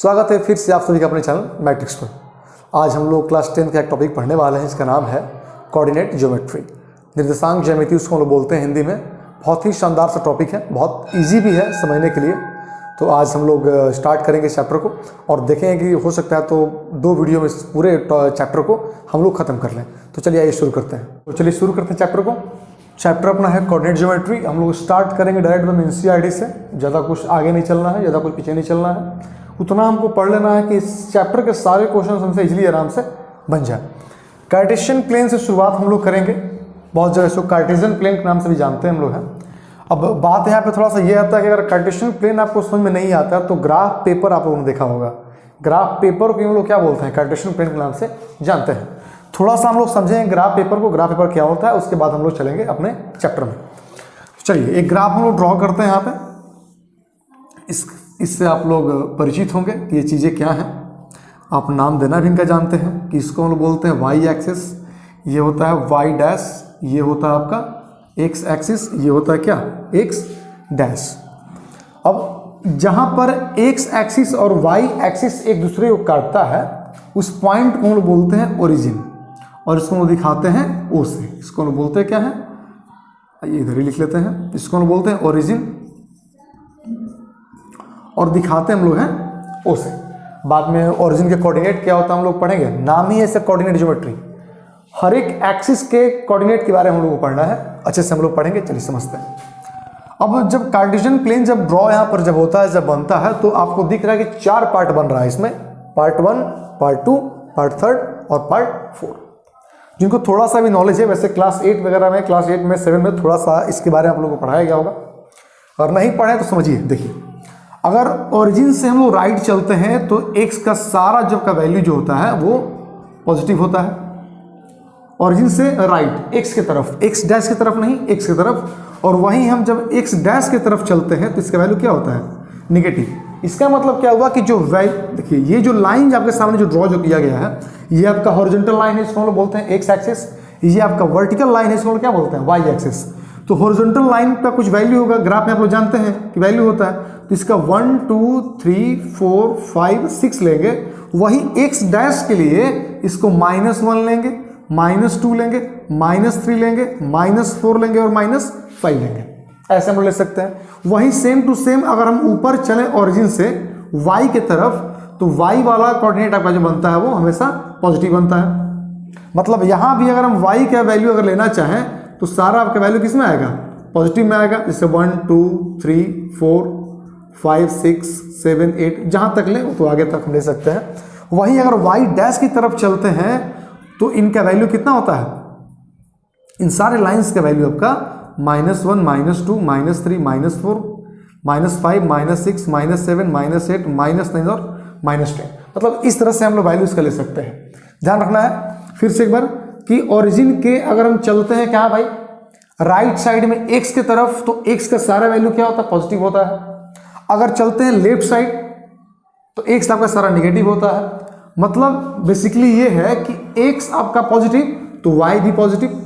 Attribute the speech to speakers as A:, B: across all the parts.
A: स्वागत है फिर से आप सभी का अपने चैनल मैट्रिक्स पर। आज हम लोग क्लास 10 का एक टॉपिक पढ़ने वाले हैं, इसका नाम है कोऑर्डिनेट ज्योमेट्री, निर्देशांक ज्यामिति उसको हम लोग बोलते हैं हिंदी में। बहुत ही शानदार सा टॉपिक है, बहुत इजी भी है समझने के लिए। तो आज हम लोग स्टार्ट करेंगे इस चैप्टर को और देखेंगे कि हो सकता है तो 2 वीडियो में इस पूरे चैप्टर को हम लोग ख़त्म कर लें। तो चलिए आइए शुरू करते हैं। तो चलिए शुरू करते हैं चैप्टर को। चैप्टर अपना है कोऑर्डिनेट ज्योमेट्री। हम लोग स्टार्ट करेंगे डायरेक्ट में एनसीईआरटी से। ज़्यादा कुछ आगे नहीं चलना है, ज़्यादा कुछ पीछे नहीं चलना है। उतना हमको पढ़ लेना है कि इस चैप्टर के सारे क्वेश्चन हमसे इजीली आराम से बन जाए। कार्टेशियन प्लेन से शुरुआत हम लोग करेंगे। बहुत जगह इसको कार्टेशियन प्लेन के नाम से भी जानते हैं हम लोग हैं। अब बात यहाँ पे थोड़ा सा ये आता है कि अगर कार्टेशियन प्लेन आपको समझ में नहीं आता तो ग्राफ पेपर आप लोगों ने देखा होगा। ग्राफ पेपर को हम लोग क्या बोलते हैं, कार्टेशियन प्लेन के नाम से जानते हैं। थोड़ा सा हम लोग समझेंगे ग्राफ पेपर को, ग्राफ पेपर क्या होता है, उसके बाद हम लोग चलेंगे अपने चैप्टर में। चलिए एक ग्राफ हम लोग ड्रॉ करते हैं यहाँ पे। इससे आप लोग परिचित होंगे कि ये चीज़ें क्या हैं। आप नाम देना भी इनका जानते हैं कि इसको हम लोग बोलते हैं वाई एक्सिस, ये होता है वाई डैश, ये होता है आपका एक्स एक्सिस, ये होता है क्या एक्स डैश। अब जहाँ पर एक्स एक्सिस और वाई एक्सिस एक दूसरे को काटता है उस पॉइंट को हम लोग बोलते हैं ओरिजिन, और इसको हम लोग दिखाते हैं ओ से। इसको हम लोग बोलते हैं क्या है, इधर ही लिख लेते हैं। इसको हम लोग बोलते हैं ओरिजिन और दिखाते हम लोग हैं ओ से। बाद में ओरिजिन के कोऑर्डिनेट क्या होता है हम लोग पढ़ेंगे। नाम ही ऐसे कोऑर्डिनेट ज्योमेट्री। हर एक एक्सिस के कोऑर्डिनेट के बारे में हम लोग को पढ़ना है, अच्छे से हम लोग पढ़ेंगे। चलिए समझते हैं। अब जब कार्टेशियन प्लेन जब ड्रॉ यहाँ पर जब होता है, जब बनता है, तो आपको दिख रहा है कि 4 पार्ट बन रहा है इसमें। पार्ट 1, पार्ट 2, पार्ट 3 और पार्ट 4। जिनको थोड़ा सा भी नॉलेज है, वैसे क्लास 8 वगैरह में, क्लास 8 में 7 में थोड़ा सा इसके बारे में आप लोगों को पढ़ाया गया होगा। और नहीं पढ़े तो समझिए। देखिए, अगर ओरिजिन से हम लोग राइट चलते हैं तो एक्स का सारा जब का वैल्यू जो होता है वो पॉजिटिव होता है। ओरिजिन से राइट एक्स की तरफ, एक्स डैश की तरफ नहीं, एक्स की तरफ। और वहीं हम जब एक्स डैश की तरफ चलते हैं तो इसका वैल्यू क्या होता है, निगेटिव। इसका मतलब क्या हुआ कि जो वैल्यू, देखिए ये जो लाइन आपके सामने जो ड्रॉ जो किया गया है, ये आपका हॉरिजॉन्टल लाइन है, इसको हम लोग बोलते हैं एक्स एक्सिस। ये आपका वर्टिकल लाइन है, इसको हम लोग क्या बोलते हैं, वाई एक्सिस। तो हॉरिजॉन्टल लाइन का कुछ वैल्यू होगा, ग्राफ में आप लोग जानते हैं कि वैल्यू होता है। तो इसका 1 2 3 4 5 6 लेंगे। वही एक्स डैश के लिए इसको -1 लेंगे, -2 लेंगे, -3 लेंगे, -4 लेंगे और -5 लेंगे। ऐसे हम लोग ले सकते हैं। वही सेम टू सेम अगर हम ऊपर चलें ओरिजिन से वाई की तरफ, तो वाई वाला कोऑर्डिनेट आपका जो बनता है वो हमेशा पॉजिटिव बनता है। मतलब यहाँ भी अगर हम वाई का वैल्यू अगर लेना चाहें तो सारा आपका वैल्यू किस में आएगा, पॉजिटिव में आएगा। जैसे 1 2 3 4 5 6 7 8 जहाँ तक लें तो आगे तक हम ले सकते हैं। वहीं अगर वाई डैश की तरफ चलते हैं तो इनका वैल्यू कितना होता है, इन सारे लाइंस का वैल्यू आपका -1 -2 -3 -4 -5 -6 -7 -8 -9 और -10। मतलब इस तरह से हम लोग वैल्यूज का ले सकते हैं। ध्यान रखना है फिर से एक बार कि ओरिजिन के अगर हम चलते हैं क्या भाई, राइट साइड में एक्स की तरफ, तो एक्स का सारा वैल्यू क्या होता है, पॉजिटिव होता है। अगर चलते हैं लेफ्ट साइड तो एक्स आपका सारा निगेटिव होता है। मतलब बेसिकली ये है कि एक्स आपका पॉजिटिव तो वाई भी पॉजिटिव।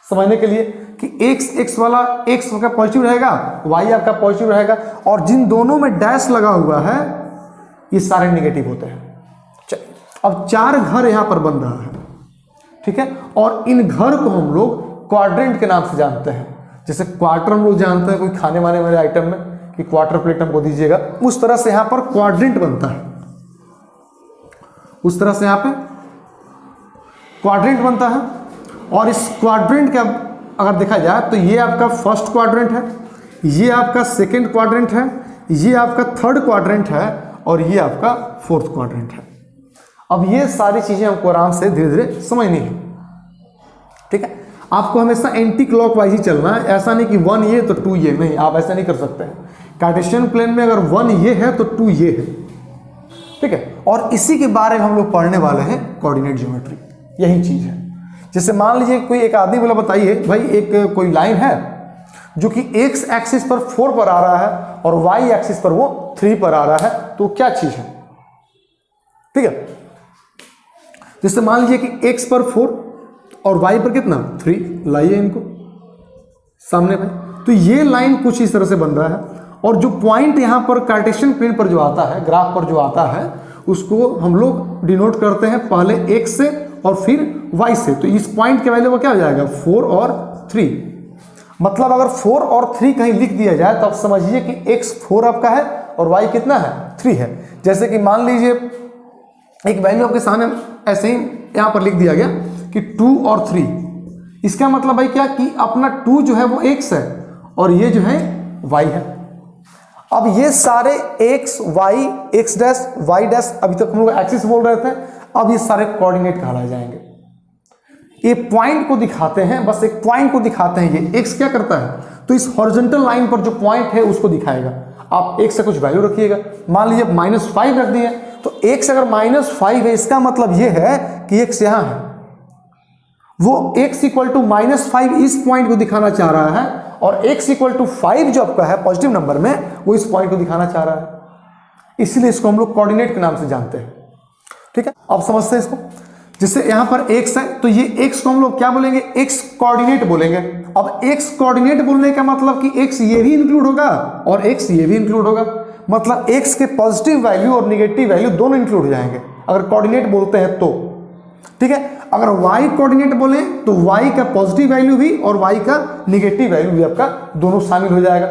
A: समझने के लिए कि एक्स वाला एक्स आपका पॉजिटिव रहेगा, वाई आपका पॉजिटिव रहेगा, और जिन दोनों में डैश लगा हुआ है ये सारे निगेटिव होते हैं। चलिए, अब 4 घर यहां पर बन रहा है, ठीक है। और इन घर को हम लोग क्वाड्रेंट के नाम से जानते हैं। जैसे क्वार्टर हम लोग जानते हैं कोई खाने वाने वाले आइटम में कि क्वार्टर प्लेट हमको दीजिएगा, उस तरह से यहां पर क्वाड्रेंट बनता है। उस तरह से यहां पे क्वाड्रेंट बनता है। और इस क्वाड्रेंट का अगर देखा जाए तो ये आपका फर्स्ट क्वाड्रेंट है, ये आपका सेकंड क्वाड्रेंट है, ये आपका थर्ड क्वाड्रेंट है और ये आपका फोर्थ क्वाड्रेंट है। अब ये सारी चीजें हमको आराम से धीरे धीरे समझनी है, ठीक है। आपको हमेशा एंटी क्लॉकवाइज ही चलना है। ऐसा नहीं कि 1 ये तो 2 ये, नहीं, आप ऐसा नहीं कर सकते हैं। कार्टेशियन प्लेन में अगर 1 ये है तो 2 ये है, ठीक है। और इसी के बारे में हम लोग पढ़ने वाले हैं कोऑर्डिनेट ज्योमेट्री। यही चीज है। जैसे मान लीजिए कोई एक आदमी बोला, बताइए भाई एक कोई लाइन है जो कि एक्स एक्सिस पर 4 पर आ रहा है और वाई एक्सिस पर वो 3 पर आ रहा है, तो क्या चीज है, ठीक है। जैसे मान लीजिए कि एक्स पर 4 और वाई पर कितना 3, लाइए इनको सामने में। तो ये लाइन कुछ इस तरह से बन रहा है और जो पॉइंट यहाँ पर कार्टेशियन प्लेन पर जो आता है, ग्राफ पर जो आता है, उसको हम लोग डिनोट करते हैं पहले x से और फिर y से। तो इस पॉइंट के वैल्यू का क्या हो जाएगा 4 और 3। मतलब अगर 4 और 3 कहीं लिख दिया जाए तो आप समझिए कि x 4 आपका है और y कितना है 3 है। जैसे कि मान लीजिए एक वैल्यू आपके सामने ऐसे ही यहाँ पर लिख दिया गया कि 2 और 3, इसका मतलब भाई क्या कि अपना 2 जो है वो x है और ये जो है y है। अब ये सारे x y x dash y dash अभी तक हम लोग एक्सिस बोल रहे थे, अब ये सारे कोऑर्डिनेट कहलाए जाएंगे। ये पॉइंट को दिखाते हैं, बस एक पॉइंट को दिखाते हैं। ये x क्या करता है तो इस हॉरिजॉन्टल लाइन पर जो पॉइंट है उसको दिखाएगा। आप x से कुछ वैल्यू रखिएगा, मान लीजिए -5 रख दिए तो x अगर -5 है इसका मतलब ये है कि x यहाँ है, वो x = -5 इस पॉइंट को दिखाना चाह रहा है और x = 5 जो आपका है पॉजिटिव नंबर में वो इस पॉइंट को दिखाना चाह रहा है। इसलिए इसको हम लोग कोऑर्डिनेट के नाम से जानते हैं। ठीक है, अब समझते हैं इसको। जैसे यहाँ पर x है तो ये x को हम लोग क्या बोलेंगे, x कोऑर्डिनेट बोलेंगे। अब x कोऑर्डिनेट बोलने का मतलब कि x ये भी इंक्लूड होगा और x ये भी इंक्लूड होगा। मतलब x के पॉजिटिव वैल्यू और निगेटिव वैल्यू दोनों इंक्लूड हो जाएंगे अगर कोऑर्डिनेट बोलते हैं तो। ठीक है, अगर y कोऑर्डिनेट बोले तो y का पॉजिटिव वैल्यू भी और y का निगेटिव वैल्यू भी आपका दोनों शामिल हो जाएगा।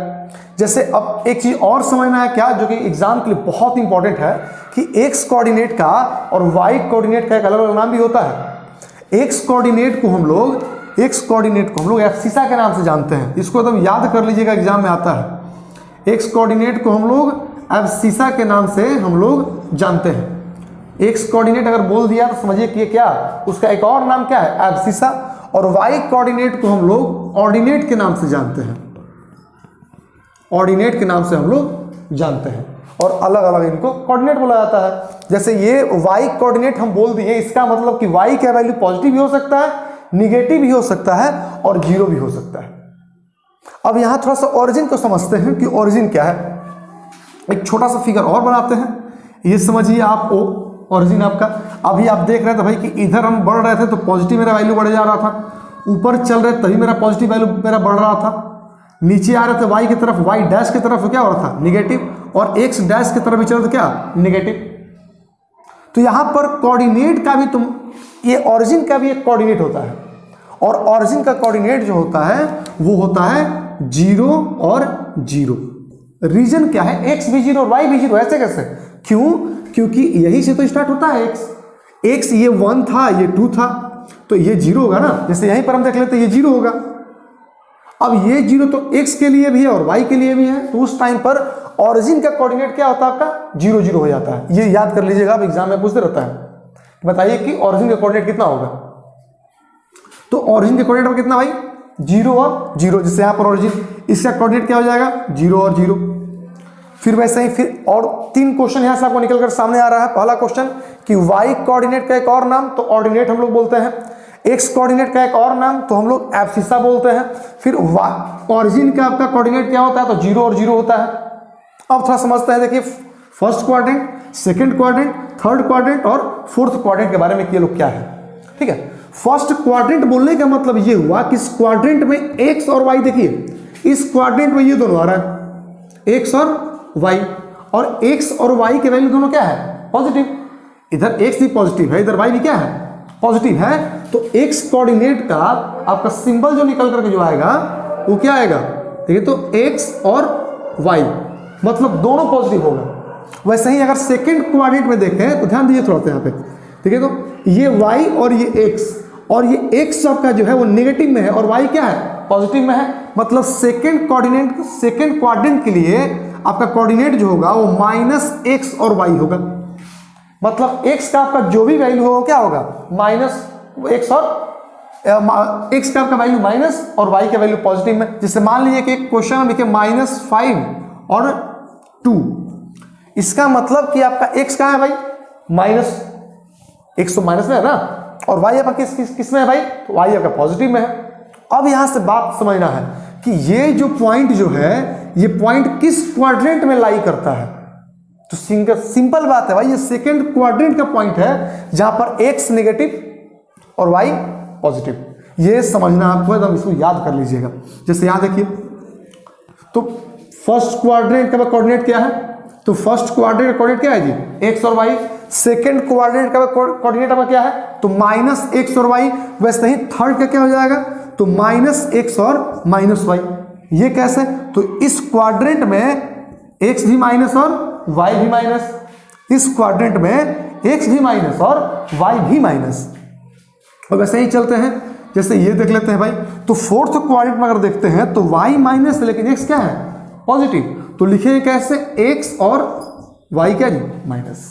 A: जैसे अब एक चीज और समझना है क्या, जो कि एग्जाम के लिए बहुत इंपॉर्टेंट है, कि x कोऑर्डिनेट का और y कोऑर्डिनेट का एक अलग अलग नाम भी होता है। x कोऑर्डिनेट को हम लोग एब्सिसा के नाम से जानते हैं। इसको एकदम याद कर लीजिएगा, एग्जाम में आता है। x कोऑर्डिनेट को हम लोग एब्सिसा के नाम से हम लोग जानते हैं। x कोऑर्डिनेट अगर बोल दिया तो समझिए कि क्या, उसका एक और नाम क्या है एब्सिसा। और y कोऑर्डिनेट को हम लोग ऑर्डिनेट के नाम से जानते हैं। ऑर्डिनेट के नाम से हम लोग जानते हैं और अलग अलग इनको कोऑर्डिनेट बोला जाता है। जैसे ये y कोऑर्डिनेट हम बोल दिए, इसका मतलब कि y का वैल्यू पॉजिटिव भी हो सकता है, निगेटिव भी हो सकता है और 0 भी हो सकता है। अब यहां थोड़ा सा ओरिजिन को समझते हैं कि ओरिजिन क्या है। एक छोटा सा फिगर और बनाते हैं, ये समझिए आप ओरिजिन आपका। अभी आप देख रहे थे भाई कि इधर हम बढ़ रहे थे तो पॉजिटिव मेरा वैल्यू बढ़ जा रहा था, ऊपर चल रहे तभी मेरा पॉजिटिव वैल्यू मेरा बढ़ रहा था, नीचे आ रहे थे y की तरफ, y डैश की तरफ क्या हो रहा था निगेटिव, और x डैश की तरफ भी चल रहे थे क्या निगेटिव। तो यहां पर कोऑर्डिनेट का भी ये ओरिजिन का भी एक कोऑर्डिनेट होता है, और ओरिजिन का कोऑर्डिनेट जो होता है वो होता है 0 और 0। रीजन क्या है, x भी 0 और y भी 0। ऐसे कैसे, क्यों, क्योंकि यही से तो स्टार्ट होता है x ये 1 था, ये 2 था, तो ये 0 होगा ना। जैसे यहीं पर हम देख लेते हैं ये 0 होगा। अब ये 0 तो x के लिए भी है और y के लिए भी है, तो उस टाइम पर ओरिजिन का कोऑर्डिनेट क्या होता है आपका 0 0 हो जाता है। ये याद कर लीजिएगा, आप एग्जाम में पूछते रहता है। बताइए कि ओरिजिन का कोऑर्डिनेट कितना होगा। तो ओरिजिन का कोऑर्डिनेट कितना भाई 0 और 0। जैसे यहाँ पर ओरिजिन, इसका कोऑर्डिनेट क्या हो जाएगा 0 और 0। फिर वैसे ही फिर और 3 क्वेश्चन यहाँ से आपको निकल कर सामने आ रहा है। पहला क्वेश्चन कि y कोऑर्डिनेट का एक और नाम तो ऑर्डिनेट हम लोग बोलते हैं, x कोऑर्डिनेट का एक और नाम तो हम लोग एब्सिसा बोलते हैं। फिर ओरिजिन का आपका कोऑर्डिनेट क्या होता है तो 0 और 0 होता है। अब थोड़ा समझते हैं, देखिए first quadrant, second quadrant, third quadrant और फोर्थ क्वाड्रेंट के बारे में ये लोग क्या है। ठीक है, फर्स्ट क्वाड्रेंट बोलने का मतलब ये हुआ कि इस क्वाड्रेंट में x और y, देखिए इस क्वाड्रेंट में ये दोनों आ रहा है x और y, और x और y के वैल्यू दोनों क्या है पॉजिटिव। इधर x भी पॉजिटिव है, इधर y भी क्या है पॉजिटिव है। तो x कोऑर्डिनेट का आपका सिंबल जो निकल करके जो आएगा वो क्या आएगा, देखिए तो x और y, मतलब दोनों पॉजिटिव होगा। वैसे ही अगर सेकंड क्वाड्रेंट में देखें तो ध्यान दीजिए थोड़ा सा यहाँ पे, ठीक है, तो ये y और ये x, और ये x आपका जो है वो नेगेटिव में है और y क्या है पॉजिटिव में है। मतलब सेकंड क्वाड्रेंट के लिए आपका कोऑर्डिनेट जो होगा वो -x और y होगा। मतलब x का आपका जो भी वैल्यू होगा क्या होगा -x, और x का आपका वैल्यू माइनस और y का वैल्यू पॉजिटिव में। जैसे मान लीजिए कि एक क्वेश्चन में लिखे -5 और 2, इसका मतलब कि आपका x कहाँ है भाई माइनस, x तो माइनस में है ना, और y आपका किस में है भाई तो y आपका पॉजिटिव में है। अब यहां से बात समझना है कि ये जो पॉइंट जो है ये पॉइंट किस क्वाड्रेंट में लाई करता है। तो सिंपल बात है भाई, ये सेकंड क्वाड्रेंट का पॉइंट है जहां पर x नेगेटिव और y पॉजिटिव। ये समझना आपको एकदम, इसको याद कर लीजिएगा। जैसे यहां देखिए तो फर्स्ट क्वाड्रेंट का कोऑर्डिनेट क्या है? तो फर्स्ट क्वाड्रेंट का कोऑर्डिनेट क्या है जी? एक्स और वाई। सेकंड क्वाड्रेंट का कोऑर्डिनेट आपका क्या है? तो माइनस एक्स और वाई। वैसे ही थर्ड का क्या हो जाएगा? तो माइनस एक्स और माइनस वाई। ये कैसे? तो इस क्वाड्रेंट में एक्स भी माइनस और वाई भी माइनस, इस क्वाड्रेंट में एक्स भी माइनस और वाई भी माइनस। और वैसे ही चलते हैं, जैसे ये देख लेते हैं भाई, तो फोर्थ क्वाड्रेंट में अगर देखते हैं तो y माइनस, लेकिन x क्या है? पॉजिटिव। तो लिखेंगे कैसे? x और y क्या जी? माइनस।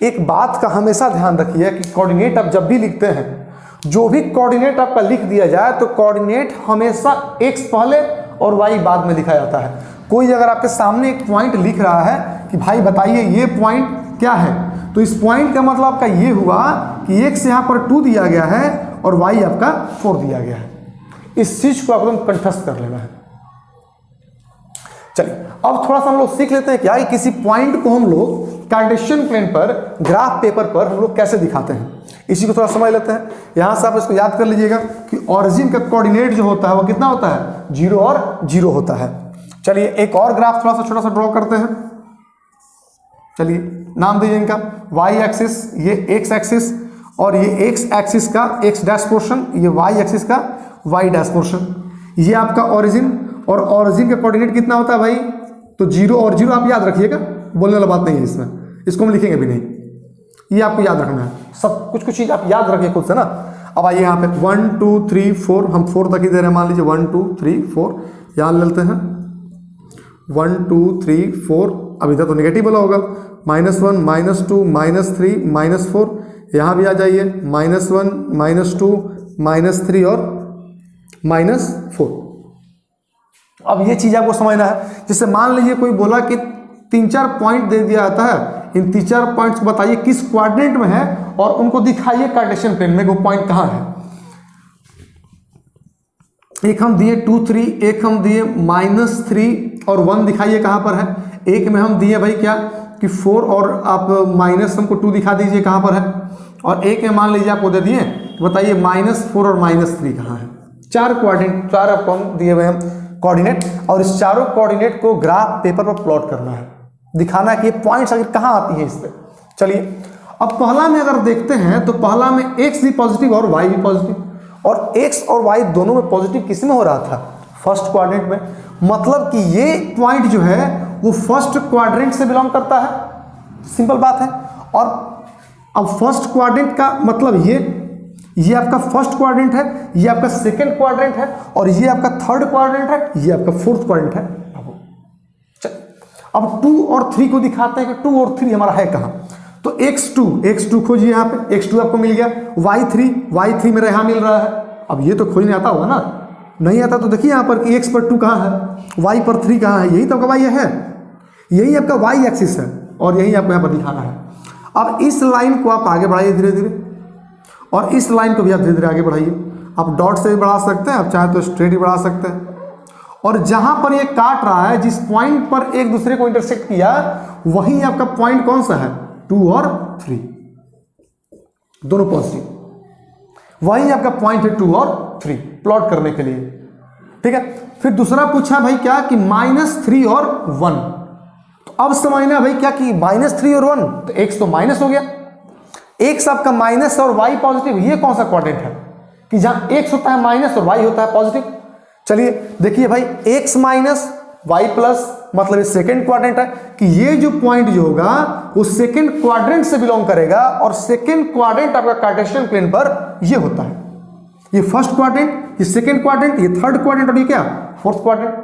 A: एक बात का हमेशा ध्यान रखिए कि कोऑर्डिनेट आप जब भी लिखते हैं, जो भी कोऑर्डिनेट आपका लिख दिया जाए तो कोऑर्डिनेट हमेशा x पहले और y बाद में लिखा जाता है। कोई अगर आपके सामने एक पॉइंट लिख रहा है कि भाई बताइए ये पॉइंट क्या है, तो इस पॉइंट का मतलब आपका ये हुआ कि x यहाँ पर 2 दिया गया है और y आपका 4 दिया गया है। इस चीज को आपको कंठस्थ कर लेना है। चलिए अब थोड़ा सा हम लोग सीख लेते हैं क्या कि किसी पॉइंट को हम लोग कार्टेशियन प्लेन पर ग्राफ पेपर पर हम लोग कैसे दिखाते हैं, इसी को थोड़ा समझ लेते हैं। यहां से आप इसको याद कर लीजिएगा कि ऑरिजिन का कोऑर्डिनेट जो होता है वो कितना होता है? 0 और 0 होता है। चलिए एक और ग्राफ थोड़ा सा छोटा सा ड्रॉ करते हैं। चलिए नाम दीजिए इनका y एक्सिस, ये x एक्सिस, और ये x एक्सिस का x डैश पोर्शन, ये y एक्सिस का y डैश पोर्शन। ये आपका ओरिजिन, और ओरिजिन का कोऑर्डिनेट कितना होता है भाई? तो 0 और 0 आप याद रखिएगा, बोलने वाला बात नहीं है इसमें, इसको हम लिखेंगे भी नहीं, ये आपको याद रखना है। सब कुछ चीज़ आप याद रखिए खुद से ना। अब आइए यहाँ पे 1 2 3 4, हम 4 तक ही दे रहे हैं, मान लीजिए 1 2 3 4, यहाँ लेते हैं 1 2 3 4। अब इधर तो नेगेटिव वाला होगा, -1 -2 -3 -4, यहाँ भी आ जाइए -1 -2 -3 और -4। अब ये चीज़ आपको समझना है। जैसे मान लीजिए कोई बोला कि 3-4 पॉइंट दे दिया जाता है, इन 3-4 पॉइंट्स को बताइए किस क्वाड्रेंट में है और उनको दिखाइए कार्टेशियन प्लेन में वो पॉइंट कहाँ है। एक हम दिए 2 3, एक हम दिए -3 और 1 दिखाइए कहाँ पर है। एक में हम दिए भाई क्या कि 4 और आप माइनस हमको 2 दिखा दीजिए कहाँ पर है। और एक में मान लीजिए आपको दे दिए, बताइए -4 और -3 कहाँ है। 4 क्वाड्रेंट, 4 आपको हम दिए हुए हैं कोऑर्डिनेट, और इस चारों कोऑर्डिनेट को ग्राफ पेपर पर प्लॉट करना है, दिखाना है कि ये पॉइंट्स आखिर कहाँ आती है इस पे। चलिए अब पहला में अगर देखते हैं तो पहला में x भी पॉजिटिव और y भी पॉजिटिव, और x और y दोनों में पॉजिटिव किस में हो रहा था? फर्स्ट क्वाड्रेंट में। मतलब कि ये पॉइंट जो है वो फर्स्ट क्वाड्रेंट से बिलोंग करता है, सिंपल बात है। और अब फर्स्ट क्वाड्रेंट का मतलब ये आपका फर्स्ट क्वाड्रेंट है, ये आपका सेकंड क्वाड्रेंट है, और ये आपका थर्ड क्वाड्रेंट है, ये आपका फोर्थ क्वाड्रेंट है। अब 2 और 3 को दिखाते हैं कि 2 और 3 हमारा है कहाँ। तो x2 खोजिए, यहाँ पे x2 आपको मिल गया। y3 मेरा यहाँ मिल रहा है। अब ये तो खोजने आता होगा ना, नहीं आता तो देखिए यहाँ पर कि x पर 2 कहाँ है, y पर 3 कहाँ है। यही तो आपका y है, यही आपका y एक्सिस है, और यही आपको यहाँ पर दिखाना है। अब इस लाइन को आप आगे बढ़ाइए धीरे धीरे, और इस लाइन को भी आप धीरे धीरे आगे बढ़ाइए। आप डॉट से भी बढ़ा सकते हैं, आप चाहे तो स्ट्रेट भी बढ़ा सकते हैं। और जहां पर ये काट रहा है, जिस पॉइंट पर एक दूसरे को इंटरसेक्ट किया, वही आपका पॉइंट कौन सा है? 2 और 3, दोनों पॉजिटिव, वही आपका पॉइंट है 2 और 3 प्लॉट करने के लिए। ठीक है, फिर दूसरा पूछा भाई क्या कि -3 और 1। तो अब समझना भाई क्या कि -3 और 1, तो x तो माइनस हो गया, x आपका माइनस और y पॉजिटिव। ये कौन सा क्वाड्रेंट है कि जहां x होता है माइनस और y होता है पॉजिटिव? चलिए देखिए भाई, x माइनस y प्लस, मतलब ये सेकंड क्वाड्रेंट है कि ये जो पॉइंट जो होगा वो सेकंड क्वाड्रेंट से बिलोंग करेगा, और सेकंड क्वाड्रेंट आपका कार्टेशियन प्लेन पर ये होता है। ये फर्स्ट क्वाड्रेंट, ये सेकंड क्वाड्रेंट, ये थर्ड क्वाड्रेंट, और ये क्या? Fourth quadrant.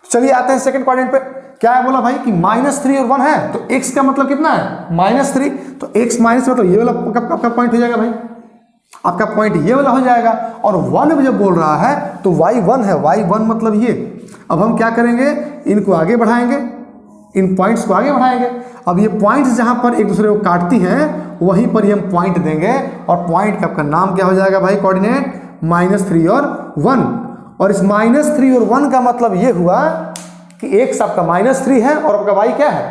A: चलिए आते हैं सेकंड क्वाड्रेंट पे। क्या है बोला भाई कि -3 और 1 है, तो x का मतलब कितना है? -3, तो x माइनस मतलब ये वाला आपका पॉइंट हो जाएगा भाई, आपका पॉइंट ये वाला हो जाएगा। और 1 जब बोल रहा है तो y1 है, y1 मतलब ये। अब हम क्या करेंगे, इनको आगे बढ़ाएंगे, इन पॉइंट्स को आगे बढ़ाएंगे। अब ये पॉइंट्स जहां पर एक दूसरे को काटती हैं वहीं पर हम पॉइंट देंगे, और पॉइंट का आपका नाम क्या हो जाएगा भाई? कोऑर्डिनेट -3 और 1। और इस -3 और 1 का मतलब ये हुआ कि x आपका -3 है और आपका y क्या है?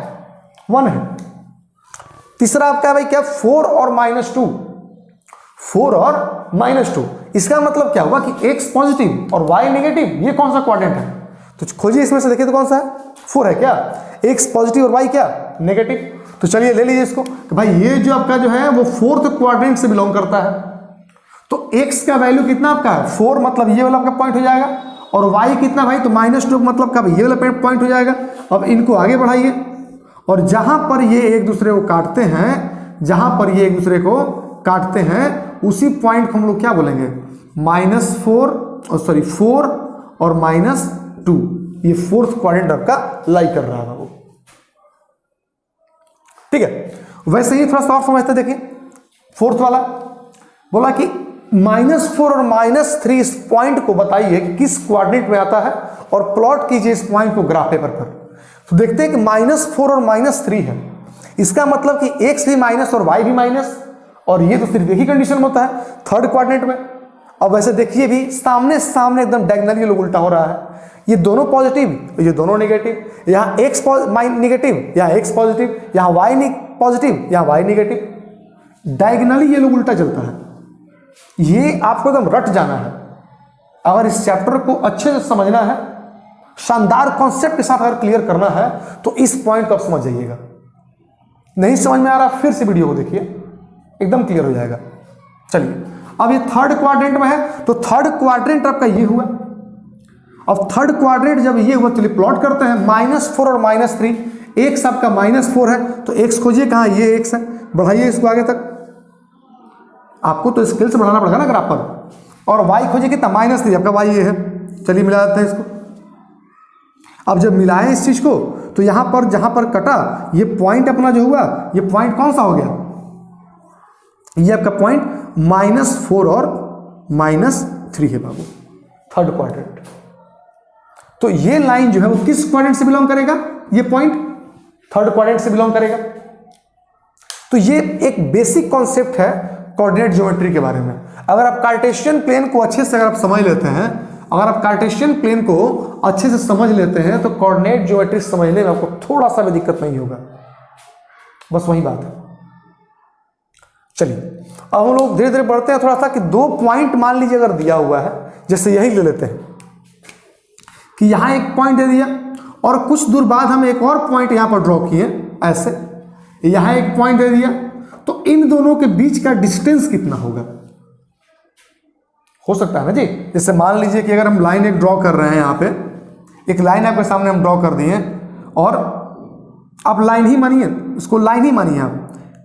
A: 1 है। तीसरा आपका है भाई क्या? 4 और -2, 4 और -2। इसका मतलब क्या हुआ कि x पॉजिटिव और y नेगेटिव। ये कौन सा क्वाड्रेंट है? तो खोजिए इसमें से, देखिए तो कौन सा है, 4 है क्या, x पॉजिटिव और y क्या नेगेटिव। तो चलिए ले लीजिए इसको कि भाई ये जो आपका जो है वो 4th क्वाड्रेंट से बिलोंग करता है। तो x का वैल्यू कितना आपका है 4, मतलब ये वाला आपका पॉइंट हो जाएगा, और y कितना भाई, तो -2 मतलब का ये वाला पॉइंट हो जाएगा। अब इनको आगे बढ़ाइए, और जहां पर ये एक दूसरे को काटते हैं, जहां पर ये एक दूसरे को काटते हैं उसी पॉइंट को हम लोग क्या बोलेंगे, -4 4 और -2, ये 4th क्वाड्रेंट आपका लाई कर रहा है वो। ठीक है, वैसे ही थोड़ा सा और समझते, देखिए 4th वाला बोला कि -4 और -3 इस पॉइंट को बताइए कि किस क्वाड्रेंट में आता है, और प्लॉट कीजिए इस पॉइंट को ग्राफ पेपर पर। तो देखते हैं कि -4 और -3 है, इसका मतलब कि x भी माइनस और y भी माइनस, और ये तो सिर्फ एक ही कंडीशन में होता है 3rd क्वाड्रेंट में। अब वैसे देखिए भी सामने सामने एकदम डायगोनली लोग उल्टा हो रहा है, ये दोनों पॉजिटिव, ये दोनों नेगेटिव, यहाँ x नेगेटिव, यहाँ x पॉजिटिव, यहाँ y पॉजिटिव, यहाँ y नेगेटिव, डायगोनली ये लोग उल्टा चलता है। ये आपको एकदम रट जाना है, अगर इस चैप्टर को अच्छे से समझना है, शानदार कॉन्सेप्ट के साथ अगर क्लियर करना है, तो इस पॉइंट को आप समझ जाइएगा। नहीं समझ में आ रहा फिर से वीडियो को देखिए, एकदम क्लियर हो जाएगा। चलिए अब ये 3rd क्वाड्रेंट में है, तो 3rd क्वाड्रेंट आपका ये हुआ। अब 3rd क्वाड्रेंट जब ये हुआ, चलिए प्लॉट करते हैं, -4 और -3, x आपका -4 है, तो x खोजिए कहाँ, ये x है, बढ़ाइए इसको आगे तक, आपको तो स्केल से बढ़ाना पड़ेगा ना ग्राफ पर, और y खोजिए कितना, -3, आपका y ये है। चलिए मिला देते हैं इसको। अब जब मिलाएं इस चीज को, तो यहां पर जहां पर कटा ये पॉइंट अपना जो हुआ, ये पॉइंट कौन सा हो गया, ये आपका पॉइंट -4 और -3 है बाबू, 3rd क्वाड्रेंट। तो ये लाइन जो है वो किस क्वाड्रेंट से बिलोंग करेगा, ये पॉइंट 3rd क्वाड्रेंट से बिलोंग करेगा। तो ये एक बेसिक कॉन्सेप्ट है कोऑर्डिनेट ज्योमेट्री के बारे में। अगर आप कार्टेशियन प्लेन को अच्छे से अगर आप समझ लेते हैं, अगर आप कार्टेशियन प्लेन को अच्छे से समझ लेते हैं, तो कोऑर्डिनेट ज्योमेट्री समझने में आपको थोड़ा सा भी दिक्कत नहीं होगा, बस वही बात है। चलिए अब हम लोग धीरे धीरे बढ़ते हैं थोड़ा सा, कि 2 पॉइंट मान लीजिए अगर दिया हुआ है, जैसे यही ले लेते हैं कि यहां एक पॉइंट दे दिया, और कुछ दूर बाद हम एक और पॉइंट यहां पर ड्रॉ किए ऐसे, यहां एक पॉइंट दे दिया, तो इन दोनों के बीच का डिस्टेंस कितना होगा, हो सकता है ना जी। जैसे मान लीजिए कि अगर हम लाइन एक ड्रॉ कर रहे हैं, यहाँ पे एक लाइन आपके सामने हम ड्रॉ कर दिए, और आप लाइन ही मानिए, इसको लाइन ही मानिए आप।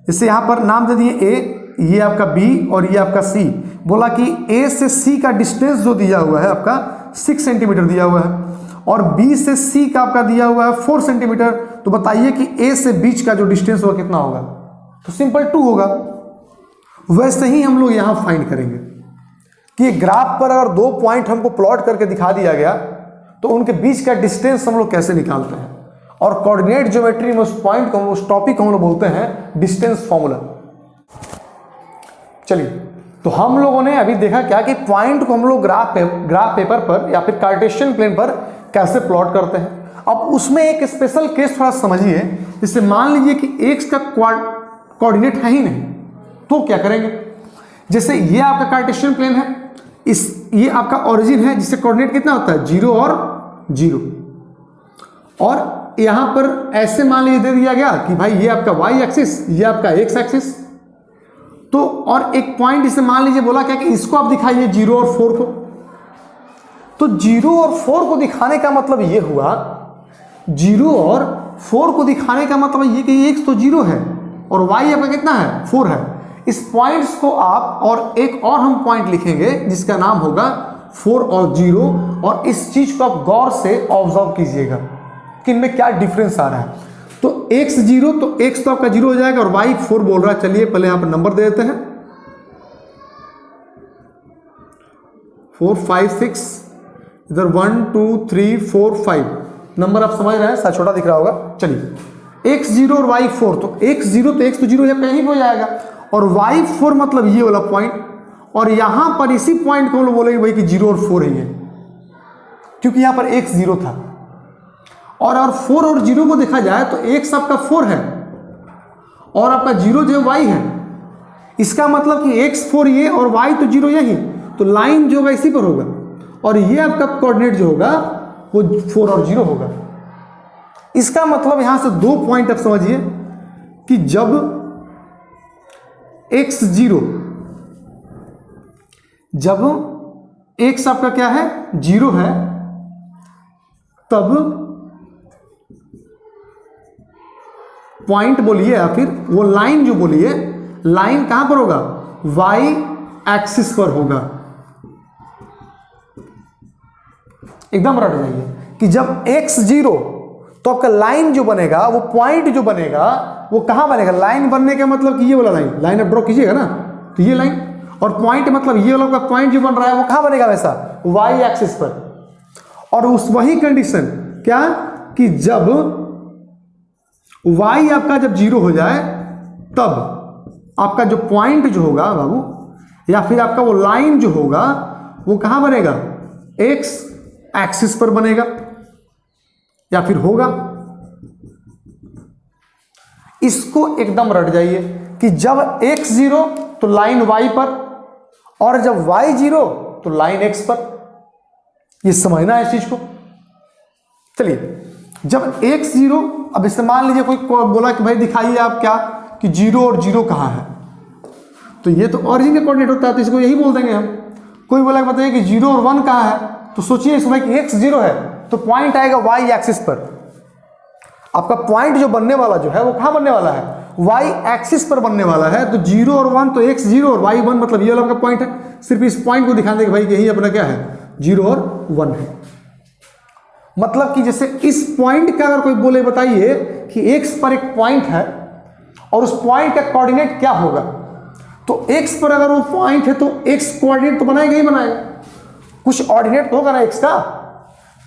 A: जैसे यहाँ पर नाम दे दिए ए, ये आपका बी और ये आपका सी, बोला कि ए से सी का डिस्टेंस जो दिया हुआ है आपका 6 सेंटीमीटर दिया हुआ है, और बी से सी का आपका दिया हुआ है 4 सेंटीमीटर। तो बताइए कि ए से बीच का जो डिस्टेंस होगा कितना होगा, तो सिंपल 2 होगा। वैसे ही हम लोग यहाँ फाइंड करेंगे कि ग्राफ पर अगर 2 पॉइंट हमको प्लॉट करके दिखा दिया गया, तो उनके बीच का डिस्टेंस हम लोग कैसे निकालते हैं। और कोऑर्डिनेट ज्योमेट्री में उस पॉइंट को, उस टॉपिक को हम लोग बोलते हैं डिस्टेंस फॉर्मूला। चलिए, तो हम लोगों ने अभी देखा क्या कि पॉइंट को हम लोग ग्राफ पेपर पर या फिर कार्टेशियन प्लेन पर कैसे प्लॉट करते हैं। अब उसमें एक स्पेशल केस थोड़ा समझिए, जैसे मान लीजिए कि एक्स का कोऑर्डिनेट है ही नहीं, तो क्या करेंगे। जैसे ये आपका कार्टेशियन प्लेन है, ये आपका ओरिजिन है, जिससे कोऑर्डिनेट कितना होता है 0 और 0, और यहां पर ऐसे मान लीजिए दे दिया गया कि भाई ये आपका y एक्सिस, ये आपका x एक्सिस। तो और एक पॉइंट इसे मान लीजिए बोला क्या कि इसको आप दिखाइए 0 और 4 को। तो 0 और 4 को दिखाने का मतलब ये हुआ, 0 और 4 को दिखाने का मतलब ये कि x तो 0 है और y आपका कितना है 4 है। इस पॉइंट्स को आप, और एक और हम पॉइंट लिखेंगे जिसका नाम होगा 4 और 0, और इस चीज को आप गौर से ऑब्जर्व कीजिएगा कि इनमें क्या डिफरेंस आ रहा है। तो x 0, तो x तो आपका 0 हो जाएगा और y 4 बोल रहा है। चलिए पहले यहां पर नंबर दे देते हैं, 4 5 6, इधर 1 2 3 4 5 नंबर आप समझ रहे हैं, शायद छोटा दिख रहा होगा। चलिए x 0 और y 4, तो x 0 तो x तो 0 है कहीं हो जाएगा, और y 4 मतलब ये वाला पॉइंट, और यहां पर इसी पॉइंट को हम लोग बोलेंगे भाई कि 0 और 4 है ये, क्योंकि यहां पर x 0 था। और 4 और 0 को देखा जाए तो x आपका 4 है और आपका 0 जो y है, इसका मतलब कि x 4 ये और y तो 0 यही, तो लाइन जो होगा इसी पर होगा, और ये आपका कोऑर्डिनेट जो होगा वो 4 और 0 होगा। इसका मतलब यहां से 2 पॉइंट अब समझिए कि जब x0, जब x आपका क्या है 0 है, तब पॉइंट बोलिए या फिर वो लाइन जो बोलिए, लाइन कहां पर होगा, y एक्सिस पर होगा। एकदम रट जाइए कि जब x0 तो आपका लाइन जो बनेगा, वो पॉइंट जो बनेगा वो कहां बनेगा, लाइन बनने का मतलब कि ये वाला लाइन, लाइन आप ड्रॉ कीजिएगा ना, तो ये लाइन, और पॉइंट मतलब ये वाला पॉइंट जो बन रहा है वो कहां बनेगा वैसा, y एक्सिस पर। और उस वही कंडीशन क्या कि जब y आपका जब 0 हो जाए तब आपका जो पॉइंट जो होगा बाबू, या फिर आपका वो लाइन जो होगा वो कहां बनेगा, x एक्सिस पर बनेगा या फिर होगा। इसको एकदम रट जाइए कि जब x0 तो लाइन y पर, और जब y0 तो लाइन x पर। ये समझना है इस चीज को। चलिए, जब x0, अब इससे मान लीजिए कोई बोला कि भाई दिखाइए आप क्या कि 0 और 0 कहां है, तो ये तो ओरिजिन का कोऑर्डिनेट होता है, तो इसको यही बोल देंगे हम। कोई बोला कि बताइए कि 0 और 1 कहां है, तो सोचिए इसमें कि x0 है तो पॉइंट आएगा y एक्सिस पर। आपका पॉइंट जो बनने वाला जो है वो कहां बनने वाला है, y एक्सिस पर बनने वाला है। तो 0 और 1 तो x0 और y1 मतलब ये वाला आपका पॉइंट है। सिर्फ इस पॉइंट को दिखाने के भाई यही अपना क्या है, 0 और 1 है। मतलब कि जैसे इस पॉइंट का अगर कोई बोले बताइए कि x पर एक पॉइंट है और उस पॉइंट का कोऑर्डिनेट क्या होगा, तो x पर अगर वो पॉइंट है तो x कोऑर्डिनेट तो बनाएगा ही बनाएगा, कुछ ऑर्डिनेट तो होगा ना x का,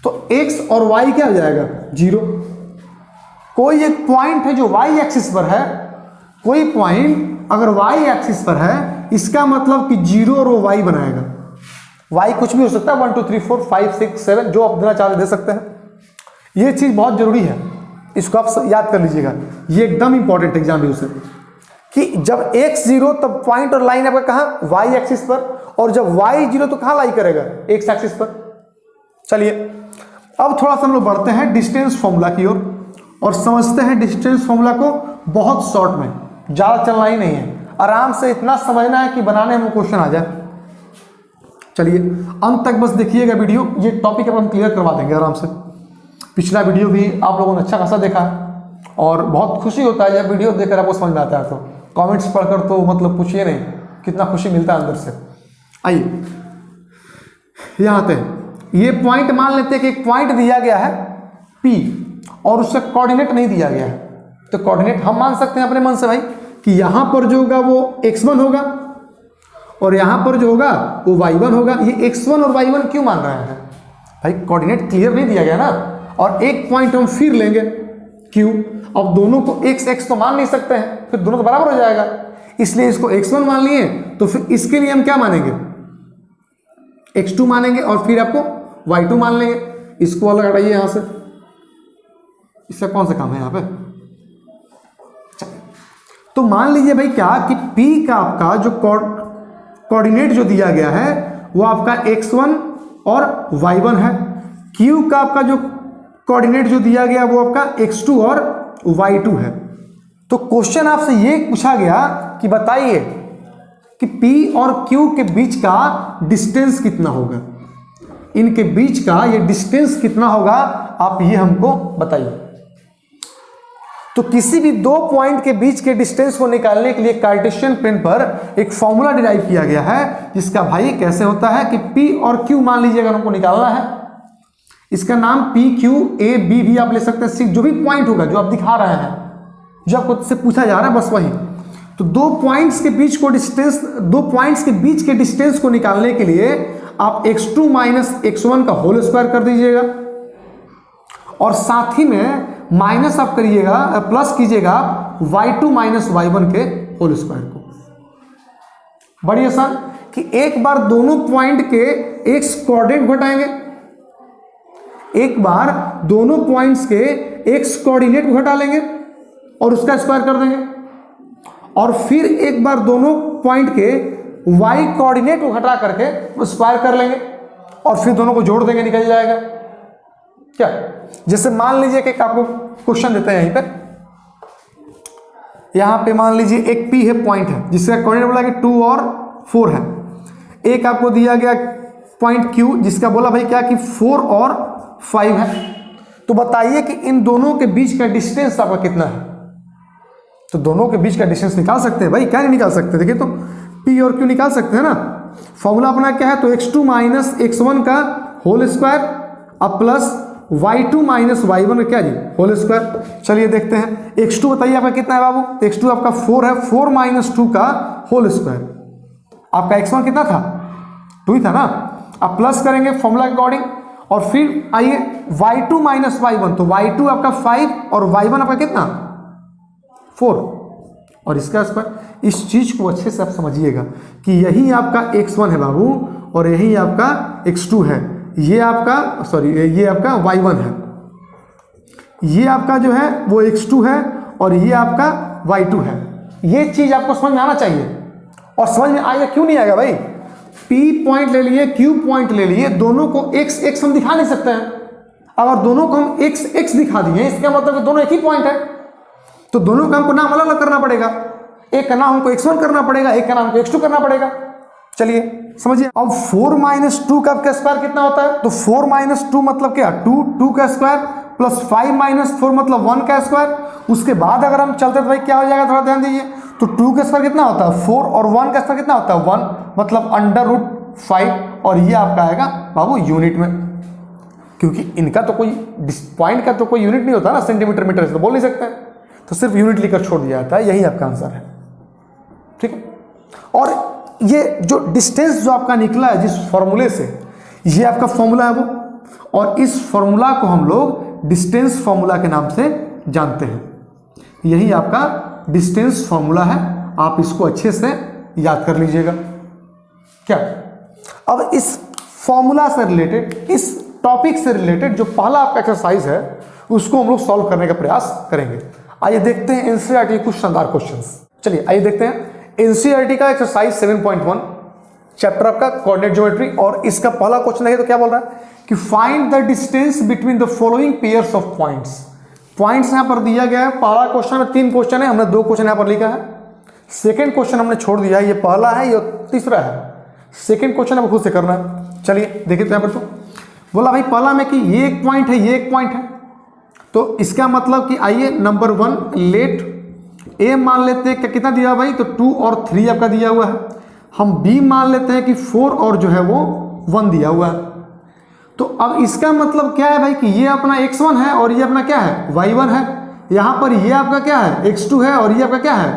A: तो x और y क्या हो जाएगा 0। कोई एक पॉइंट है जो y एक्सिस पर है, कोई पॉइंट अगर y एक्सिस पर है, इसका मतलब कि 0 और वो y बनाएगा। y कुछ भी हो सकता है, 1 2 3 4 5 6 7 जो आप देना चाहे दे सकते हैं। ये चीज बहुत जरूरी है, इसको आप याद कर लीजिएगा, ये एकदम इंपॉर्टेंट एग्जाम है उसे, कि जब x0 तब पॉइंट और लाइन आपका कहां, y एक्सिस पर, और जब y0 तो कहां लाई करेगा, x एक्सिस पर। चलिए अब थोड़ा सा हम लोग बढ़ते हैं डिस्टेंस फॉर्मूला की ओर और समझते हैं डिस्टेंस फॉर्मूला को बहुत शॉर्ट में, ज्यादा चलना ही नहीं है, आराम से इतना समझना है कि बनाने में क्वेश्चन आ जाए। चलिए अंत तक बस देखिएगा वीडियो, ये टॉपिक अब हम क्लियर करवा देंगे आराम से। पिछला वीडियो भी आप लोगों ने अच्छा खासा देखा है और बहुत खुशी होता है जब वीडियो देखकर आपको समझ में आता है, तो कमेंट्स पढ़कर तो मतलब पूछिए नहीं कितना खुशी मिलता है अंदर से। आइए यहाँ आते हैं, ये पॉइंट मान लेते हैं कि एक पॉइंट दिया गया है P और उसका कोऑर्डिनेट नहीं दिया गया है, तो कोऑर्डिनेट हम मान सकते हैं अपने मन से भाई कि यहां पर जो होगा वो x1 होगा और यहां पर जो होगा वो y1 होगा। ये x1 और y1 क्यों मान रहे हैं भाई, कोऑर्डिनेट क्लियर नहीं दिया गया ना, और एक पॉइंट हम फिर लेंगे Q। अब दोनों को x तो मान नहीं सकते हैं, फिर दोनों तो बराबर हो जाएगा, इसलिए इसको x1 मान लिए, तो फिर इसके लिए हम क्या मानेंगे, x2 मानेंगे और फिर आपको y2 मान लेंगे। इसको अलग हटाइए यहां से, इसका कौन सा काम है यहां पे। तो मान लीजिए भाई क्या कि P का आपका जो कोऑर्डिनेट जो दिया गया है वो आपका x1 और y1 है, Q का आपका जो कोऑर्डिनेट जो दिया गया वो आपका x2 और y2 है। तो क्वेश्चन आपसे ये पूछा गया कि बताइए कि P और Q के बीच का डिस्टेंस कितना होगा, इनके बीच का ये डिस्टेंस कितना होगा, आप ये हमको बताइए। तो किसी भी दो पॉइंट के बीच के डिस्टेंस को निकालने के लिए कार्टेशियन पेन पर एक फॉर्मूला डिराइव किया गया है, जिसका भाई कैसे होता है कि P और Q मान लीजिए अगर हमको निकालना है, इसका नाम P Q A B भी आप ले सकते हैं, जो भी पॉइंट होगा जो आप दिखा रहे हैं, जो आपको से पूछा जा रहा है बस वही। तो दो पॉइंट्स के बीच को डिस्टेंस, दो पॉइंट्स के बीच के डिस्टेंस को निकालने के लिए आप x2 माइनस x1 का होल स्क्वायर कर दीजिएगा और साथ ही में माइनस आप करिएगा, प्लस कीजिएगा y2 माइनस y1 के होल स्क्वायर को। बड़ी आसान कि एक बार दोनों पॉइंट के x कोऑर्डिनेट घटाएंगे, एक बार दोनों पॉइंट्स के x कोऑर्डिनेट को घटा लेंगे और उसका स्क्वायर कर देंगे, और फिर एक बार दोनों पॉइंट के y कोऑर्डिनेट को घटा करके स्क्वायर कर लेंगे और फिर दोनों को जोड़ देंगे, निकल जाएगा। क्या, जैसे मान लीजिए कि आपको क्वेश्चन देते हैं यहीं पे, यहां पे मान लीजिए एक P है, पॉइंट है, जिसका कोऑर्डिनेट बोला कि 2 और 4 है। एक आपको दिया गया पॉइंट Q जिसका बोला भाई क्या कि 4 और 5 है। तो बताइए कि इन दोनों के बीच का डिस्टेंस आपका कितना है। तो दोनों के बीच का डिस्टेंस निकाल सकते हैं भाई, क्या नहीं निकाल सकते, देखिए तो P और Q निकाल सकते हैं ना। फॉर्मूला अपना क्या है, तो x2 माइनस x1 का होल स्क्वायर अब प्लस y2 माइनस y1 क्या जी होल स्क्वायर। चलिए देखते हैं, x2 बताइए आपका कितना है बाबू, तो x2 आपका 4 है, 4 माइनस 2 का होल स्क्वायर। आपका x1 कितना था, 2 ही था ना। अब प्लस करेंगे फॉर्मूला के अकॉर्डिंग, और फिर आइए y2 माइनस y1, तो y2 आपका 5 और y1 आपका कितना 4 और इसका स्क्वायर। इस चीज को अच्छे से आप समझिएगा कि यही आपका x1 है बाबू और यही आपका x2 है, ये आपका सॉरी ये आपका y1 है, ये आपका जो है वो x2 है और ये आपका y2 है। ये चीज आपको समझ में आना चाहिए। और समझ में आएगा क्यों नहीं आएगा भाई, P पॉइंट ले लिए, Q पॉइंट ले लिए, दोनों को x x हम दिखा नहीं सकते हैं। अगर दोनों को हम x x दिखा दिए इसका मतलब कि दोनों एक ही पॉइंट है, तो दोनों का हमको नाम अलग अलग करना पड़ेगा। एक का नाम हमको x1 करना पड़ेगा, एक का नाम हमको x2 करना पड़ेगा। चलिए समझिए, अब 4 माइनस 2 का स्क्वायर कितना होता है, तो 4 माइनस 2 मतलब क्या 2 का स्क्वायर प्लस 5 माइनस 4 मतलब 1 का स्क्वायर। उसके बाद अगर हम चलते तो भाई क्या हो जाएगा, थोड़ा ध्यान दीजिए, तो 2 का स्क्वायर कितना होता है 4 और 1 का स्क्वायर कितना होता है 1 मतलब √5 और ये आपका आएगा बाबू यूनिट में, क्योंकि इनका तो कोई पॉइंट का तो कोई यूनिट नहीं होता ना, सेंटीमीटर मीटर से तो बोल नहीं सकते, तो सिर्फ यूनिट लिखकर छोड़ दिया जाता है। यही आपका आंसर है, ठीक है। और ये जो डिस्टेंस जो आपका निकला है जिस फॉर्मूले से, ये आपका फॉर्मूला है वो, और इस फॉर्मूला को हम लोग डिस्टेंस फॉर्मूला के नाम से जानते हैं। यही आपका डिस्टेंस फॉर्मूला है, आप इसको अच्छे से याद कर लीजिएगा। क्या, अब इस फॉर्मूला से रिलेटेड, इस टॉपिक से रिलेटेड जो पहला आपका एक्सरसाइज है उसको हम लोग सॉल्व करने का प्रयास करेंगे। आइए देखते हैं एनसीईआरटी कुछ शानदार क्वेश्चंस। चलिए आइए देखते हैं एनसीईआरटी का एक्सरसाइज 7.1 चैप्टर आपका कोऑर्डिनेट ज्योमेट्री, और इसका पहला क्वेश्चन है तो क्या बोल रहा है कि find the distance between the following pairs of points. Points यहां पर दिया गया है, पहला क्वेश्चन में 3 क्वेश्चन है, हमने 2 क्वेश्चन यहां पर लिखा है। सेकंड क्वेश्चन हमने छोड़ दिया है, ये पहला है, ये तीसरा है। सेकंड क्वेश्चन आपको खुद से करना है। चलिए देखिए तो यहां पर तो बोला भाई पहला में कि ये एक पॉइंट है, ये एक पॉइंट है, तो इसका मतलब कि आइए नंबर 1 लेट ए मान लेते हैं, कितना दिया भाई, तो 2 और 3 आपका दिया हुआ है। हम बी मान लेते हैं कि 4 और जो है वो 1 दिया हुआ है। तो अब इसका मतलब क्या है भाई कि ये अपना x1 है और ये अपना क्या है y1 है। यहां पर ये आपका क्या है x2 है और ये आपका क्या है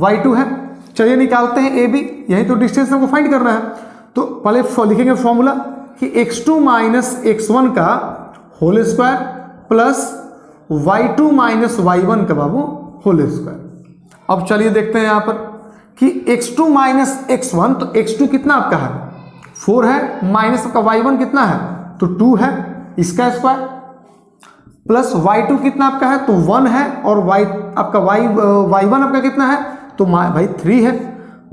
A: y2 है। चलिए निकालते हैं ए बी, यही तो डिस्टेंस हमको फाइंड करना है। तो पहले लिखेंगे फॉर्मूला कि x2 माइनस x1 का whole square plus y2 minus y1 का बाबू होल स्क्वायर। अब चलिए देखते हैं यहां पर कि x2 माइनस x1, तो x2 कितना आपका है 4 है, माइनस आपका y1 कितना है तो 2 है, इसका स्क्वायर प्लस y2 कितना आपका है तो 1 है, और आपका y1 आपका कितना है तो भाई 3 है।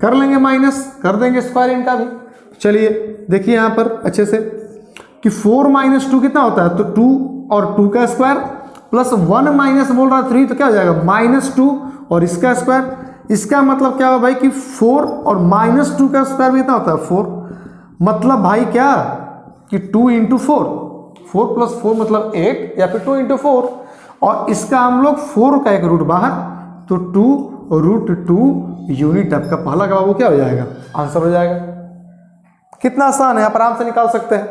A: कर लेंगे माइनस, कर देंगे स्क्वायर इनका भी। चलिए देखिए यहां पर अच्छे से कि 4 माइनस 2 कितना होता है तो 2 और 2 का स्क्वायर प्लस 1 माइनस बोल रहा है 3, तो क्या हो जाएगा -2 और इसका स्क्वायर। इसका मतलब क्या हुआ भाई कि 4 और -2 का स्क्वायर भी कितना होता है 4, मतलब भाई क्या कि 2 × 4, 4 + 4 मतलब 8 या फिर 2 × 4, और इसका हम लोग 4 का एक रूट बाहर, तो 2√2 यूनिट आपका पहला का बाबू क्या हो जाएगा आंसर हो जाएगा। कितना आसान है, आप आराम से निकाल सकते हैं।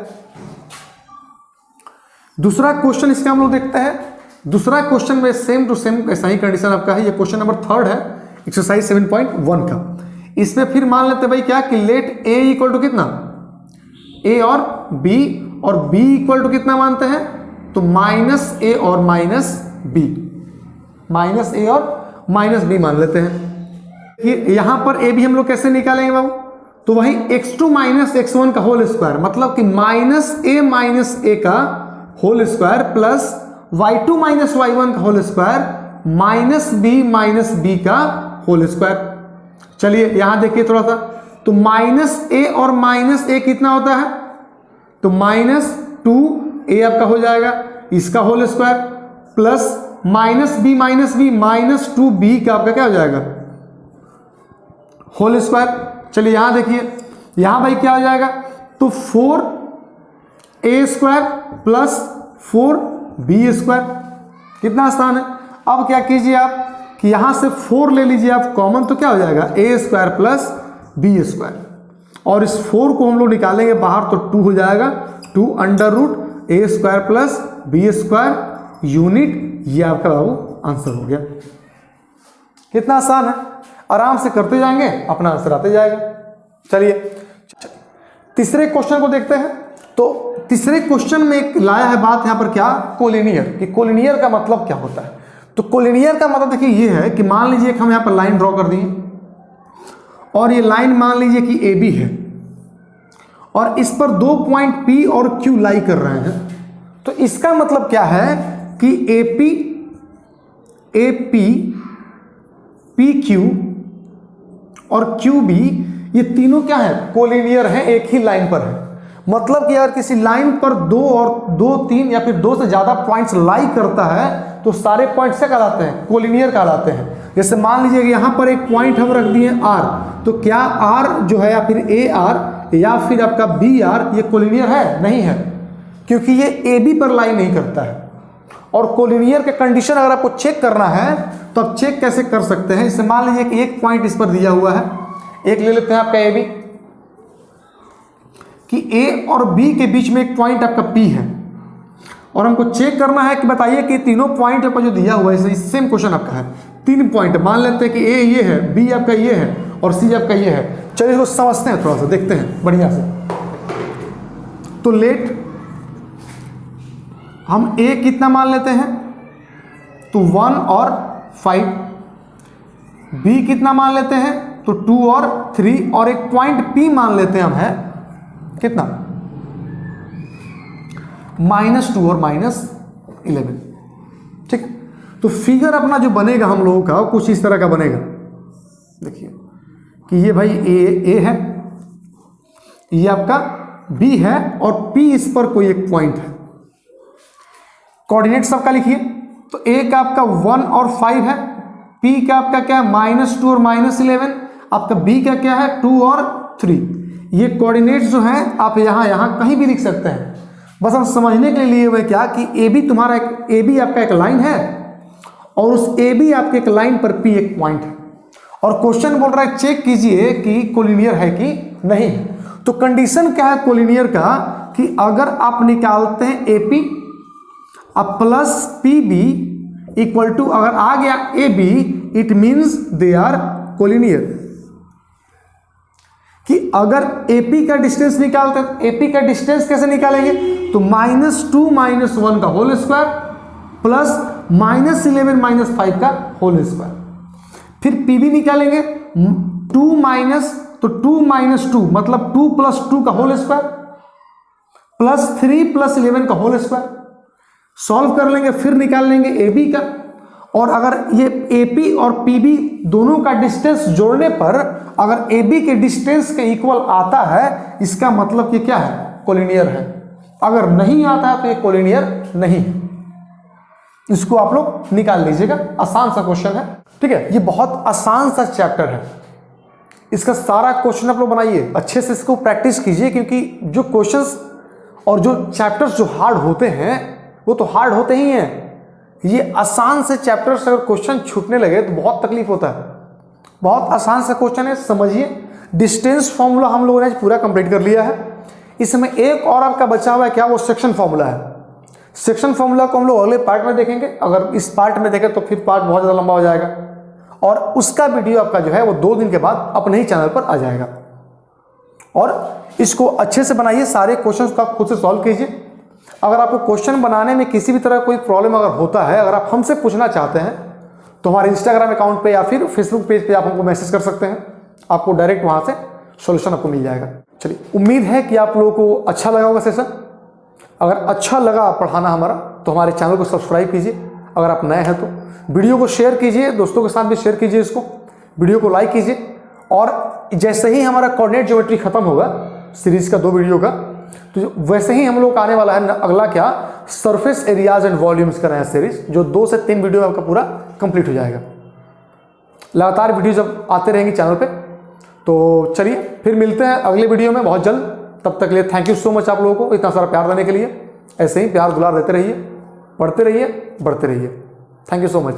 A: दूसरा क्वेश्चन इसका हम लोग देखते हैं। दूसरा क्वेश्चन में सेम टू सेम ऐसा ही कंडीशन आपका है। ये क्वेश्चन नंबर 3 है एक्सरसाइज 7.1 का। इसमें फिर मान लेते भाई क्या कि लेट ए इक्वल टू कितना ए और बी, और बी इक्वल टू कितना मानते हैं तो -a और -b, -a और -b मान लेते हैं। यहां पर ए भी हम लोग कैसे निकालेंगे बाबू, तो वही x2 माइनस x1 का होल स्क्वायर, मतलब कि -a का whole square plus y2 minus y1 का होल स्क्वायर -b का होल स्क्वायर। चलिए यहां देखिए थोड़ा सा, तो -a और -a कितना होता है तो -2a आपका हो जाएगा, इसका whole square plus minus B minus 2b का आपका क्या हो जाएगा होल स्क्वायर। चलिए यहां देखिए, यहां भाई क्या हो जाएगा, तो 4a square plus 4b square. कितना आसान है। अब क्या कीजिए आप कि यहां से 4 ले लीजिए आप कॉमन, तो क्या हो जाएगा a square plus b square, और इस 4 को हम लोग निकालेंगे बाहर तो 2 हो जाएगा, 2 under root a square plus b square unit. ये आपका बाबू आंसर हो गया। कितना आसान है, आराम से करते जाएंगे अपना आंसर आते जाएगा। चलिए तीसरे क्वेश्चन को देखते हैं। तो तीसरे क्वेश्चन में एक लाया है बात यहां पर क्या, कोलिनियर, कि कोलिनियर का मतलब क्या होता है। तो कोलिनियर का मतलब देखिए ये है कि मान लीजिए हम यहां पर लाइन ड्रॉ कर दिए और ये लाइन मान लीजिए कि ए बी है और इस पर 2 पॉइंट P और Q लाई कर रहे हैं। तो इसका मतलब क्या है कि AP PQ और QB ये तीनों क्या है, कोलिनियर हैं, एक ही लाइन पर है। मतलब कि अगर किसी लाइन पर 2, 3 या फिर 2 से ज्यादा पॉइंट्स लाई करता है तो सारे पॉइंट्स क्या कहलाते हैं, कोलिनियर कहलाते हैं। जैसे मान लीजिए कि यहां पर एक पॉइंट हम रख दिए R, तो क्या R जो है या फिर AR या फिर आपका BR ये कोलिनियर है? नहीं है, क्योंकि ये AB पर लाई नहीं करता है। और कोलिनियर के कंडीशन अगर आपको चेक करना है तो आप चेक कैसे कर सकते हैं, इससे मान लीजिए कि एक पॉइंट इस पर दिया हुआ है, एक ले लेते हैं आपका AB, कि A और B के बीच में एक पॉइंट आपका P है और हमको चेक करना है कि बताइए कि तीनों पॉइंट आपका जो दिया हुआ है, सेम क्वेश्चन आपका है, 3 पॉइंट मान लेते हैं कि A ये है, B आपका ये है और C आपका ये है। चलिए इसको समझते हैं, थोड़ा सा देखते हैं बढ़िया से। तो लेट हम A कितना मान लेते हैं, तो 1 और 5, B कितना मान लेते हैं, तो 2 और 3, और एक पॉइंट P मान लेते हैं हम है कितना, -2 और -11। ठीक, तो फिगर अपना जो बनेगा हम लोगों का कुछ इस तरह का बनेगा। देखिए कि ये भाई ए है, ये आपका B है और P इस पर कोई एक पॉइंट है। कोऑर्डिनेट सबका लिखिए, तो A का आपका 1 और 5 है, P का आपका क्या है -2 और -11, आपका B का क्या है 2 और 3। ये कोऑर्डिनेट्स जो हैं आप यहाँ कहीं भी लिख सकते हैं, बस हम समझने के लिए हुए क्या कि AB तुम्हारा AB आपका एक लाइन है और उस AB आपके एक लाइन पर P एक पॉइंट है, और क्वेश्चन बोल रहा है चेक कीजिए कि कोलिनियर है कि नहीं। तो कंडीशन क्या है कोलिनियर का, कि अगर आप निकालते हैं AP अब प्लस PB इक्वल टू अगर आ गया AB, it means they are collinear. कि अगर AP का डिस्टेंस निकालते हैं, AP का डिस्टेंस कैसे निकालेंगे, तो -2 -1 का होल स्क्वायर प्लस -11 -5 का होल स्क्वायर। फिर PB निकालेंगे 2 माइनस, तो 2 - 2 मतलब 2 + 2 का होल स्क्वायर प्लस 3 + 11 का होल स्क्वायर। सॉल्व कर लेंगे, फिर निकाल लेंगे AB का, और अगर ये AP और PB दोनों का डिस्टेंस जोड़ने पर अगर AB के डिस्टेंस के इक्वल आता है, इसका मतलब कि क्या है, कोलिनियर है। अगर नहीं आता है तो ये कोलिनियर नहीं है। इसको आप लोग निकाल लीजिएगा, आसान सा क्वेश्चन है। ठीक है, ये बहुत आसान सा चैप्टर है, इसका सारा क्वेश्चन आप लोग बनाइए, अच्छे से इसको प्रैक्टिस कीजिए, क्योंकि जो क्वेश्चंस और जो चैप्टर्स जो हार्ड होते हैं वो तो हार्ड होते ही हैं। ये आसान से चैप्टर्स अगर क्वेश्चन छूटने लगे तो बहुत तकलीफ होता है। बहुत आसान सा क्वेश्चन है, समझिए। डिस्टेंस फॉर्मूला हम लोगों ने पूरा कंप्लीट कर लिया है। इसमें एक और आपका बचा हुआ है, क्या, वो सेक्शन फॉर्मूला है। सेक्शन फॉर्मूला को हम लोग अगले पार्ट में देखेंगे। अगर इस पार्ट में देखें तो फिर पार्ट बहुत ज़्यादा लंबा हो जाएगा, और उसका वीडियो आपका जो है वो 2 दिन के बाद अपने ही चैनल पर आ जाएगा। और इसको अच्छे से बनाइए, सारे क्वेश्चंस को आप खुद से सॉल्व कीजिए। अगर आपको क्वेश्चन बनाने में किसी भी तरह कोई प्रॉब्लम अगर होता है, अगर आप हमसे पूछना चाहते हैं, तो हमारे इंस्टाग्राम अकाउंट पे या फिर फेसबुक पेज पे आप हमको मैसेज कर सकते हैं, आपको डायरेक्ट वहाँ से सॉल्यूशन आपको मिल जाएगा। चलिए, उम्मीद है कि आप लोगों को अच्छा लगा होगा सेशन। अगर अच्छा लगा पढ़ाना हमारा तो हमारे चैनल को सब्सक्राइब कीजिए। अगर आप नए हैं तो वीडियो को शेयर कीजिए, दोस्तों के साथ भी शेयर कीजिए, इसको वीडियो को लाइक कीजिए। और जैसे ही हमारा कोऑर्डिनेट ज्योमेट्री खत्म होगा सीरीज का 2 वीडियो का, तो वैसे ही हम लोग का आने वाला है अगला क्या, सरफेस एरियाज एंड वॉल्यूम्स का नया सीरीज, जो 2 से 3 वीडियो में आपका पूरा कंप्लीट हो जाएगा। लगातार वीडियोज अब आते रहेंगे चैनल पे। तो चलिए फिर मिलते हैं अगले वीडियो में बहुत जल्द। तब तक के लिए थैंक यू सो मच आप लोगों को इतना सारा प्यार देने के लिए। ऐसे ही प्यार दुलार देते रहिए, पढ़ते रहिए, बढ़ते रहिए। Thank you so much.